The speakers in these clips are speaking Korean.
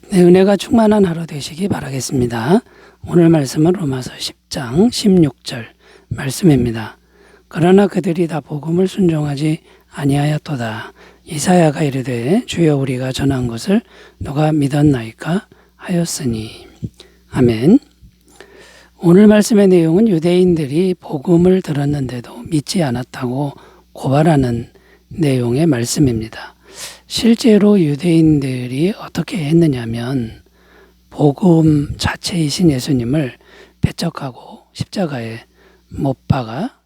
네, 은혜가 충만한 하루 되시기 바라겠습니다. 오늘 말씀은 로마서 10장 16절 말씀입니다. 그러나 그들이 다 복음을 순종하지 아니하였도다. 이사야가 이르되 주여 우리가 전한 것을 누가 믿었나이까 하였으니. 아멘. 오늘 말씀의 내용은 유대인들이 복음을 들었는데도 믿지 않았다고 고발하는 내용의 말씀입니다. 실제로 유대인들이 어떻게 했느냐면 복음 자체이신 예수님을 배척하고 십자가에 못 박아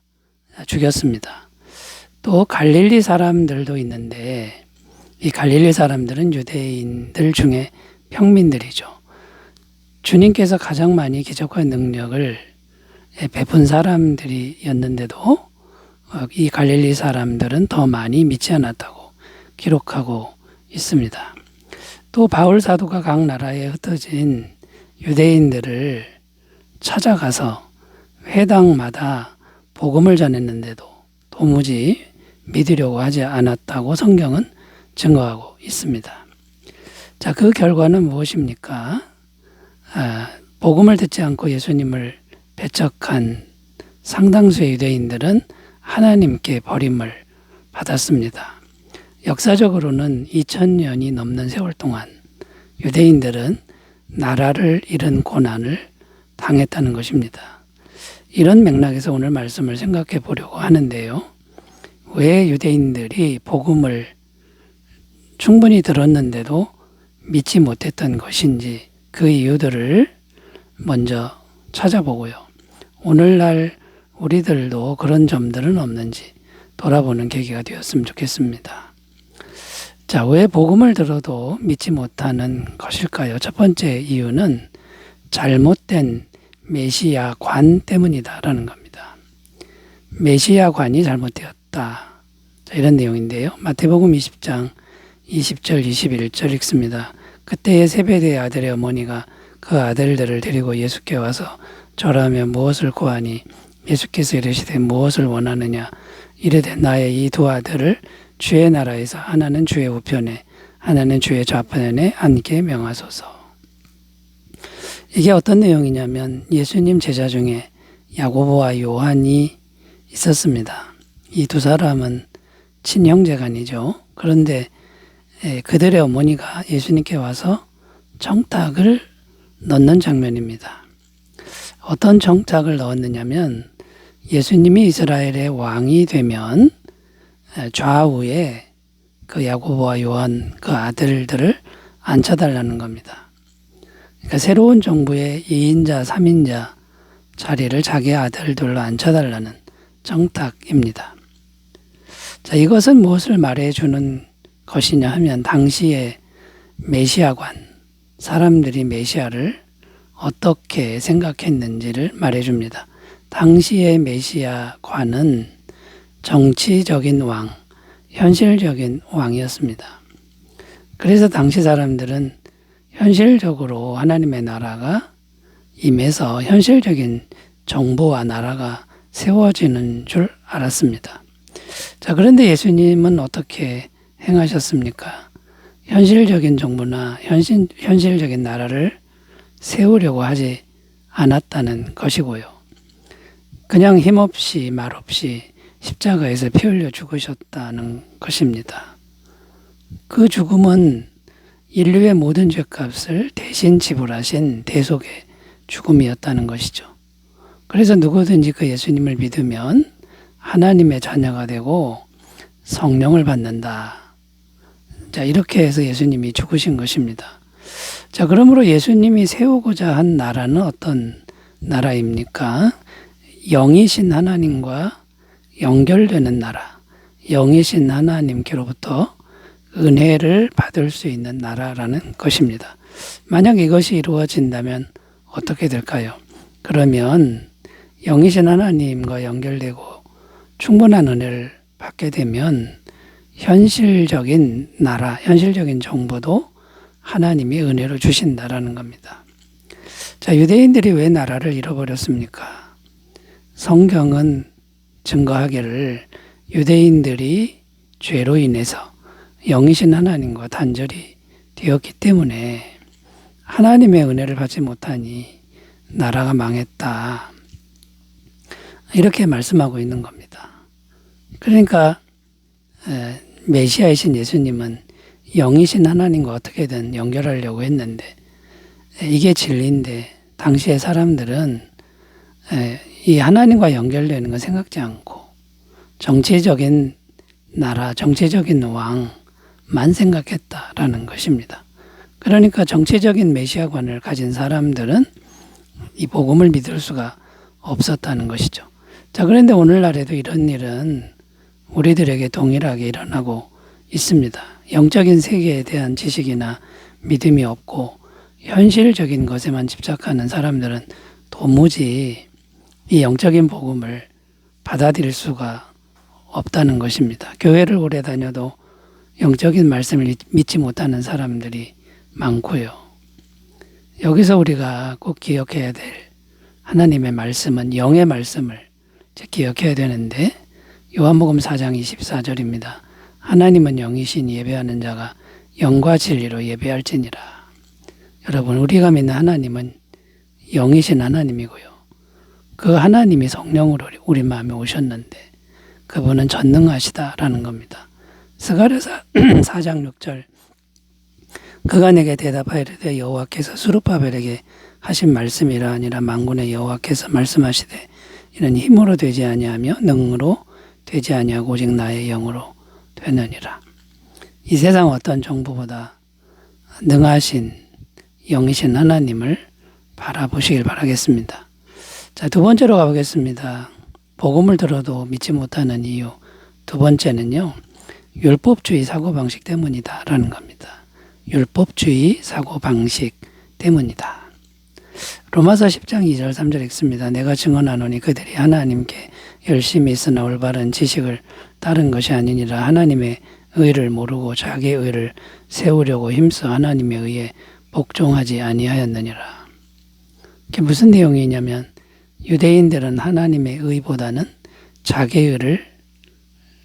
죽였습니다. 또 갈릴리 사람들도 있는데 이 갈릴리 사람들은 유대인들 중에 평민들이죠. 주님께서 가장 많이 기적과 능력을 베푼 사람들이었는데도 이 갈릴리 사람들은 더 많이 믿지 않았다고 기록하고 있습니다. 또 바울 사도가 각 나라에 흩어진 유대인들을 찾아가서 회당마다 복음을 전했는데도 도무지 믿으려고 하지 않았다고 성경은 증거하고 있습니다. 자, 그 결과는 무엇입니까? 복음을 듣지 않고 예수님을 배척한 상당수의 유대인들은 하나님께 버림을 받았습니다. 역사적으로는 2000년이 넘는 세월 동안 유대인들은 나라를 잃은 고난을 당했다는 것입니다. 이런 맥락에서 오늘 말씀을 생각해 보려고 하는데요. 왜 유대인들이 복음을 충분히 들었는데도 믿지 못했던 것인지 그 이유들을 먼저 찾아보고요. 오늘날 우리들도 그런 점들은 없는지 돌아보는 계기가 되었으면 좋겠습니다. 자, 왜 복음을 들어도 믿지 못하는 것일까요? 첫 번째 이유는 잘못된 메시아관 때문이다라는 겁니다. 메시아관이 잘못되었다. 자, 이런 내용인데요. 마태복음 20장 20절 21절 읽습니다. 그때의 세베대의 아들의 어머니가 그 아들들을 데리고 예수께 와서 절하며 무엇을 구하니 예수께서 이르시되 무엇을 원하느냐 이르되 나의 이 두 아들을 주의 나라에서 하나는 주의 우편에 하나는 주의 좌편에 앉게 명하소서. 이게 어떤 내용이냐면 예수님 제자 중에 야고보와 요한이 있었습니다. 이 두 사람은 친형제간이죠. 그런데 그들의 어머니가 예수님께 와서 청탁을 넣는 장면입니다. 어떤 청탁을 넣었느냐면 예수님이 이스라엘의 왕이 되면 좌우에 그 야고보와 요한 그 아들들을 앉혀달라는 겁니다. 그러니까 새로운 정부의 2인자, 3인자 자리를 자기 아들들로 앉혀달라는 청탁입니다. 자, 이것은 무엇을 말해주는 것이냐 하면 당시의 메시아관, 사람들이 메시아를 어떻게 생각했는지를 말해줍니다. 당시의 메시아관은 정치적인 왕, 현실적인 왕이었습니다. 그래서 당시 사람들은 현실적으로 하나님의 나라가 임해서 현실적인 정부와 나라가 세워지는 줄 알았습니다. 자, 그런데 예수님은 어떻게 행하셨습니까? 현실적인 정부나 현실적인 나라를 세우려고 하지 않았다는 것이고요. 그냥 힘없이 말없이 십자가에서 피 흘려 죽으셨다는 것입니다. 그 죽음은 인류의 모든 죄값을 대신 지불하신 대속의 죽음이었다는 것이죠. 그래서 누구든지 그 예수님을 믿으면 하나님의 자녀가 되고 성령을 받는다. 자, 이렇게 해서 예수님이 죽으신 것입니다. 자, 그러므로 예수님이 세우고자 한 나라는 어떤 나라입니까? 영이신 하나님과 연결되는 나라, 영이신 하나님께로부터 은혜를 받을 수 있는 나라라는 것입니다. 만약 이것이 이루어진다면 어떻게 될까요? 그러면 영이신 하나님과 연결되고 충분한 은혜를 받게 되면 현실적인 나라, 현실적인 정부도 하나님이 은혜로 주신다라는 겁니다. 자, 유대인들이 왜 나라를 잃어버렸습니까? 성경은 증거하기를 유대인들이 죄로 인해서 영이신 하나님과 단절이 되었기 때문에 하나님의 은혜를 받지 못하니 나라가 망했다. 이렇게 말씀하고 있는 겁니다. 그러니까 메시아이신 예수님은 영이신 하나님과 어떻게든 연결하려고 했는데 이게 진리인데 당시의 사람들은 이 하나님과 연결되는 거 생각지 않고 정치적인 나라, 정치적인 왕만 생각했다라는 것입니다. 그러니까 정치적인 메시아관을 가진 사람들은 이 복음을 믿을 수가 없었다는 것이죠. 자, 그런데 오늘날에도 이런 일은 우리들에게 동일하게 일어나고 있습니다. 영적인 세계에 대한 지식이나 믿음이 없고 현실적인 것에만 집착하는 사람들은 도무지 이 영적인 복음을 받아들일 수가 없다는 것입니다. 교회를 오래 다녀도 영적인 말씀을 믿지 못하는 사람들이 많고요. 여기서 우리가 꼭 기억해야 될 하나님의 말씀은 영의 말씀을 기억해야 되는데 요한복음 4장 24절입니다. 하나님은 영이시니 예배하는 자가 영과 진리로 예배할지니라. 여러분, 우리가 믿는 하나님은 영이신 하나님이고요. 그 하나님이 성령으로 우리 마음에 오셨는데 그분은 전능하시다라는 겁니다. 스가랴서 4장 6절 그가 내게 대답하여 이르되 여호와께서 스룹바벨에게 하신 말씀이라 아니라 만군의 여호와께서 말씀하시되 이는 힘으로 되지 아니하며 능으로 되지 아니하고 오직 나의 영으로 되느니라. 이 세상 어떤 정부보다 능하신 영이신 하나님을 바라보시길 바라겠습니다. 자, 두 번째로 가보겠습니다. 복음을 들어도 믿지 못하는 이유. 두 번째는요, 율법주의 사고방식 때문이다라는 겁니다. 율법주의 사고방식 때문이다. 로마서 10장 2절 3절 읽습니다. 내가 증언하노니 그들이 하나님께 열심히 있으나 올바른 지식을 따른 것이 아니니라. 하나님의 의를 모르고 자기의 의를 세우려고 힘써 하나님의 의에 복종하지 아니하였느니라. 이게 무슨 내용이냐면 유대인들은 하나님의 의보다는 자기의 의를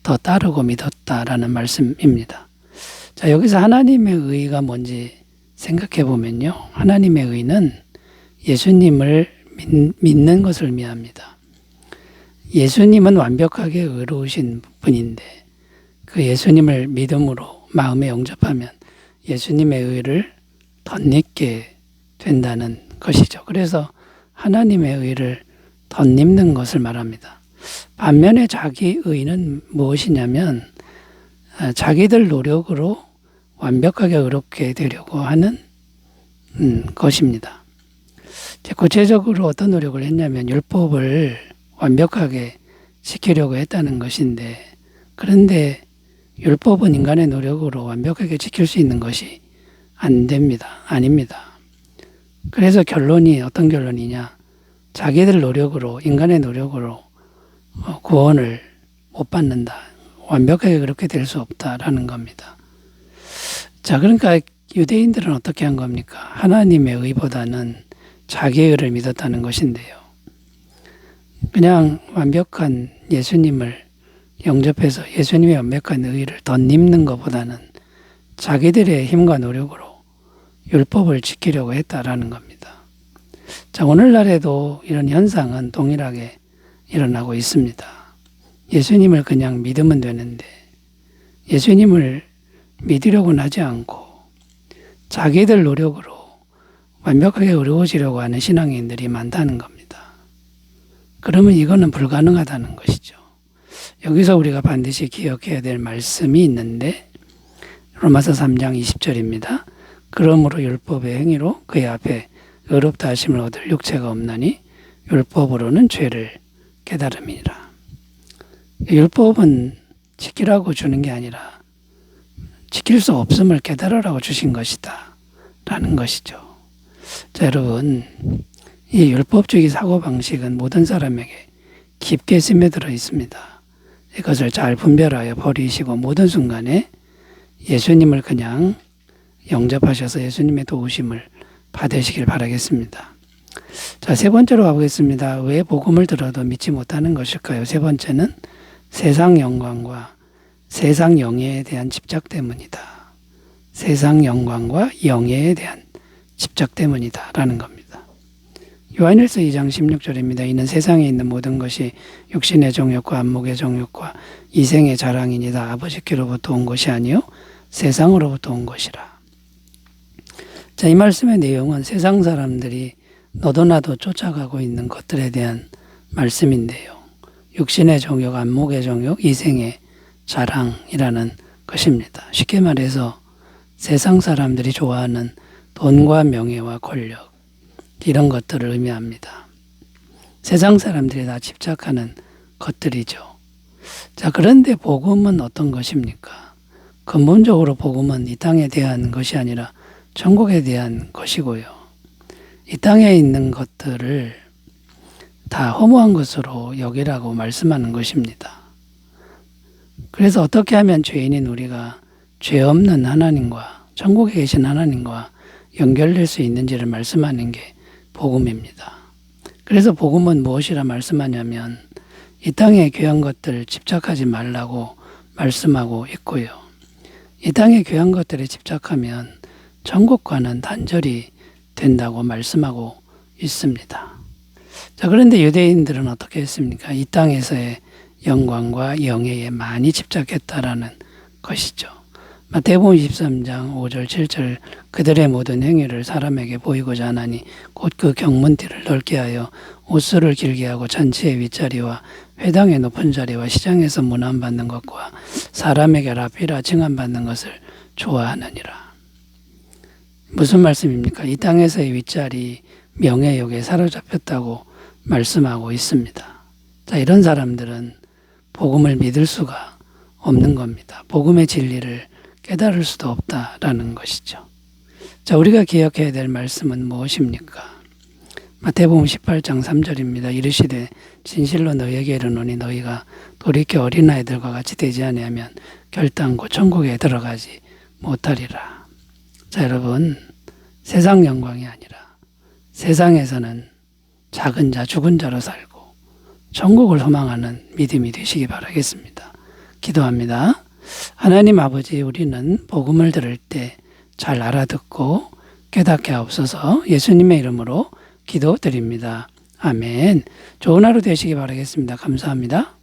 더 따르고 믿었다라는 말씀입니다. 자, 여기서 하나님의 의가 뭔지 생각해 보면요. 하나님의 의는 예수님을 믿는 것을 의미합니다. 예수님은 완벽하게 의로우신 분인데 그 예수님을 믿음으로 마음에 영접하면 예수님의 의를 덧입게 된다는 것이죠. 그래서 하나님의 의를 덧입는 것을 말합니다. 반면에 자기 의는 무엇이냐면 자기들 노력으로 완벽하게 의롭게 되려고 하는 것입니다. 구체적으로 어떤 노력을 했냐면 율법을 완벽하게 지키려고 했다는 것인데 그런데 율법은 인간의 노력으로 완벽하게 지킬 수 있는 것이 안 됩니다. 아닙니다. 그래서 결론이 어떤 결론이냐? 자기들 노력으로 인간의 노력으로 구원을 못 받는다. 완벽하게 그렇게 될 수 없다라는 겁니다. 자, 그러니까 유대인들은 어떻게 한 겁니까? 하나님의 의보다는 자기의 의를 믿었다는 것인데요. 그냥 완벽한 예수님을 영접해서 예수님의 완벽한 의를 덧입는 것보다는 자기들의 힘과 노력으로 율법을 지키려고 했다라는 겁니다. 자, 오늘날에도 이런 현상은 동일하게 일어나고 있습니다. 예수님을 그냥 믿으면 되는데 예수님을 믿으려고는 하지 않고 자기들 노력으로 완벽하게 의로워지려고 하는 신앙인들이 많다는 겁니다. 그러면 이거는 불가능하다는 것이죠. 여기서 우리가 반드시 기억해야 될 말씀이 있는데 로마서 3장 20절입니다. 그러므로 율법의 행위로 그의 앞에 의롭다 하심을 얻을 육체가 없나니 율법으로는 죄를 깨달음이니라. 율법은 지키라고 주는 게 아니라 지킬 수 없음을 깨달으라고 주신 것이다 라는 것이죠. 자, 여러분, 이 율법주의 사고방식은 모든 사람에게 깊게 스며들어 있습니다. 이것을 잘 분별하여 버리시고 모든 순간에 예수님을 그냥 영접하셔서 예수님의 도우심을 받으시길 바라겠습니다. 자, 세 번째로 가보겠습니다. 왜 복음을 들어도 믿지 못하는 것일까요? 세 번째는 세상 영광과 세상 영예에 대한 집착 때문이다. 세상 영광과 영예에 대한 집착 때문이다라는 겁니다. 요한일서 2장 16절입니다. 이는 세상에 있는 모든 것이 육신의 정욕과 안목의 정욕과 이생의 자랑이니다. 아버지께로부터 온 것이 아니요 세상으로부터 온 것이라. 자, 이 말씀의 내용은 세상 사람들이 너도 나도 쫓아가고 있는 것들에 대한 말씀인데요. 육신의 정욕, 안목의 정욕, 이생의 자랑이라는 것입니다. 쉽게 말해서 세상 사람들이 좋아하는 돈과 명예와 권력, 이런 것들을 의미합니다. 세상 사람들이 다 집착하는 것들이죠. 자, 그런데 복음은 어떤 것입니까? 근본적으로 복음은 이 땅에 대한 것이 아니라 천국에 대한 것이고요. 이 땅에 있는 것들을 다 허무한 것으로 여기라고 말씀하는 것입니다. 그래서 어떻게 하면 죄인인 우리가 죄 없는 하나님과 천국에 계신 하나님과 연결될 수 있는지를 말씀하는 게 복음입니다. 그래서 복음은 무엇이라 말씀하냐면 이 땅의 귀한 것들 집착하지 말라고 말씀하고 있고요. 이 땅의 귀한 것들에 집착하면 천국과는 단절이 된다고 말씀하고 있습니다. 자, 그런데 유대인들은 어떻게 했습니까? 이 땅에서의 영광과 영예에 많이 집착했다라는 것이죠. 마태복음 23장 5절 7절 그들의 모든 행위를 사람에게 보이고자 하나니 곧 그 경문띠를 넓게 하여 옷수를 길게 하고 잔치의 윗자리와 회당의 높은 자리와 시장에서 문안받는 것과 사람에게 라피라 칭함받는 것을 좋아하느니라. 무슨 말씀입니까? 이 땅에서의 윗자리 명예욕에 사로잡혔다고 말씀하고 있습니다. 자, 이런 사람들은 복음을 믿을 수가 없는 겁니다. 복음의 진리를 깨달을 수도 없다라는 것이죠. 자, 우리가 기억해야 될 말씀은 무엇입니까? 마태복음 18장 3절입니다. 이르시되 진실로 너희에게 이르노니 너희가 돌이켜 어린아이들과 같이 되지 아니하면 결단코 천국에 들어가지 못하리라. 자, 여러분, 세상 영광이 아니라 세상에서는 작은 자, 죽은 자로 살고 천국을 소망하는 믿음이 되시기 바라겠습니다. 기도합니다. 하나님 아버지, 우리는 복음을 들을 때 잘 알아듣고 깨닫게 하옵소서. 예수님의 이름으로 기도드립니다. 아멘. 좋은 하루 되시기 바라겠습니다. 감사합니다.